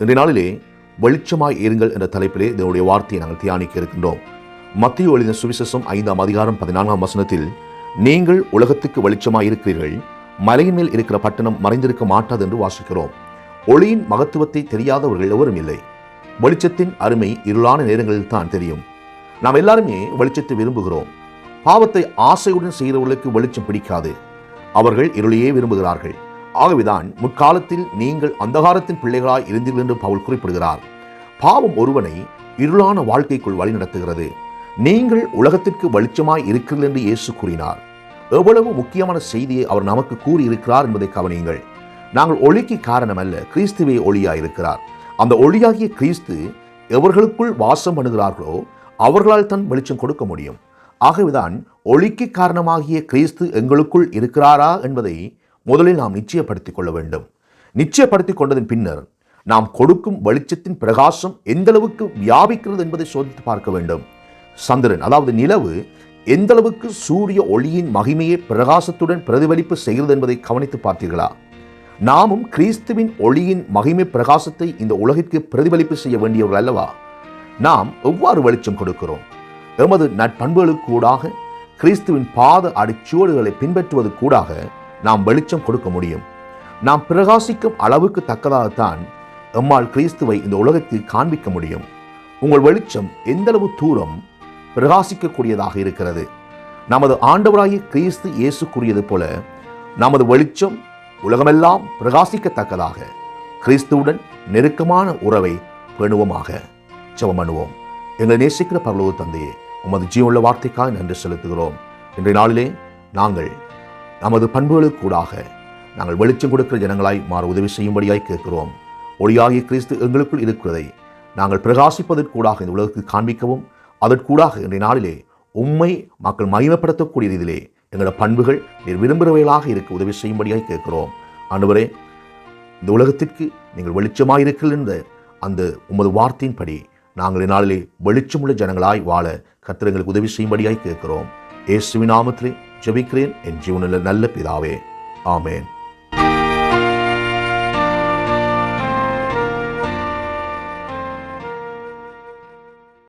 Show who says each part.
Speaker 1: இன்றைய நாளிலே வெளிச்சமாய் இருங்கள் என்ற தலைப்பிலே இதனுடைய வார்த்தையை நாங்கள் தியானிக்க இருக்கின்றோம். மத்தேயு எழுதின சுவிசேஷம் 5ஆம் அதிகாரம் 14ஆம் வசனத்தில், நீங்கள் உலகத்துக்கு வெளிச்சமாய் இருக்கிறீர்கள், மலையின் மேல் இருக்கிற பட்டணம் மறைந்திருக்க மாட்டாது என்று வாசிக்கிறோம். ஒளியின் மகத்துவத்தை தெரியாதவர்கள் எவரும் இல்லை. வெளிச்சத்தின் அருமை இருளான நேரங்களில் தான் தெரியும். நாம் எல்லாருமே வெளிச்சத்தை விரும்புகிறோம். பாவத்தை ஆசையுடன் செய்கிறவர்களுக்கு வெளிச்சம் பிடிக்காது. அவர்கள் இருளையே விரும்புகிறார்கள். ஆகவேதான் முற்காலத்தில் நீங்கள் அந்தகாரத்தின் பிள்ளைகளாய் இருந்தீர்கள் என்று பவுல் குறிப்பிடுகிறார். பாவம் ஒருவனை இருளான வாழ்க்கைக்குள் வழிநடத்துகிறது. நீங்கள் உலகத்திற்கு வெளிச்சமாய் இருக்கிறீர்கள் என்று இயேசு கூறினார். எவ்வளவு முக்கியமான செய்தியை அவர் நமக்கு கூறியிருக்கிறார் என்பதை கவனியுங்கள். நாங்கள் ஒளிக்கு காரணம் அல்ல, கிறிஸ்துவே ஒளியாய் இருக்கிறார். அந்த ஒளியாகிய கிறிஸ்து எவர்களுக்குள் வாசம் பண்ணுகிறார்களோ அவர்களால் தான் வெளிச்சம் கொடுக்க முடியும். ஆகவேதான் ஒளிக்கு காரணமாகிய கிறிஸ்து எங்களுக்குள் இருக்கிறாரா என்பதை முதலில் நாம் நிச்சயப்படுத்திக் கொள்ள வேண்டும். நிச்சயப்படுத்திக் கொண்டதன் பின்னர் நாம் கொடுக்கும் வெளிச்சத்தின் பிரகாசம் எந்த அளவுக்கு வியாபிக்கிறது என்பதை சோதித்து பார்க்க வேண்டும். சந்திரன், அதாவது நிலவு, எந்த அளவுக்கு சூரிய ஒளியின் மகிமையை பிரகாசத்துடன் பிரதிபலிப்பு செய்கிறது என்பதை கவனித்து பார்த்தீர்களா? நாமும் கிறிஸ்துவின் ஒளியின் மகிமை பிரகாசத்தை இந்த உலகிற்கு பிரதிபலிப்பு செய்ய வேண்டியவர்கள் அல்லவா? நாம் எவ்வாறு வெளிச்சம் கொடுக்கிறோம்? எமது நற்பண்புகளுக்கு கூடாக, கிறிஸ்துவின் பாத அடிச்சுவடுகளை பின்பற்றுவது கூடாக நாம் வெளிச்சம் கொடுக்க முடியும். நாம் பிரகாசிக்கும் அளவுக்கு தக்கதாகத்தான் எம்மால் கிறிஸ்துவை இந்த உலகத்தில் காண்பிக்க முடியும். உங்கள் வெளிச்சம் எந்தளவு தூரம் பிரகாசிக்கக்கூடியதாக இருக்கிறது? நமது ஆண்டவராகிய கிறிஸ்து இயேசு கூறியது போல, நமது வெளிச்சம் உலகமெல்லாம் பிரகாசிக்கத்தக்கதாக கிறிஸ்துவுடன் நெருக்கமான உறவை பேணுவோமாக. ஜெபம் பண்ணுவோம். எங்களை நேசிக்கிற பரலோக தந்தையே, உமது ஜீவனுள்ள வார்த்தைக்காக நன்றி செலுத்துகிறோம். இன்றைய நாளிலே நாங்கள் நமது பண்புகளுக்கு கூடாக நாங்கள் வெளிச்சம் கொடுக்கிற ஜனங்களாய் மாற உதவி செய்யும்படியாய் கேட்கிறோம். ஒளியாகிய கிறிஸ்து எங்களுக்குள் இருக்கிறதை நாங்கள் பிரகாசிப்பதற்கூடாக இந்த உலகத்துக்கு காண்பிக்கவும், அதற்கூடாக இன்றைய நாளிலே உம்மை மக்கள் மகிமைப்படுத்தக்கூடிய ரீதியிலே எங்களோட பண்புகள் நீர் விரும்புகிறவைகளாக இருக்க உதவி செய்யும்படியாய் கேட்கிறோம். ஆண்டவரே, இந்த உலகத்திற்கு நீங்கள் வெளிச்சமாக இருக்கிற அந்த உமது வார்த்தையின்படி நாங்கள் நாளிலே வெளிச்சமுள்ள ஜனங்களாய் வாழ கர்த்தர் எங்களுக்கு உதவி செய்யும்படியாய் கேட்கிறோம். இயேசுவின் நாமத்திலே ஜெபிக்கிறேன், என் ஜீவனுள்ள நல்ல பிதாவே. ஆமென்.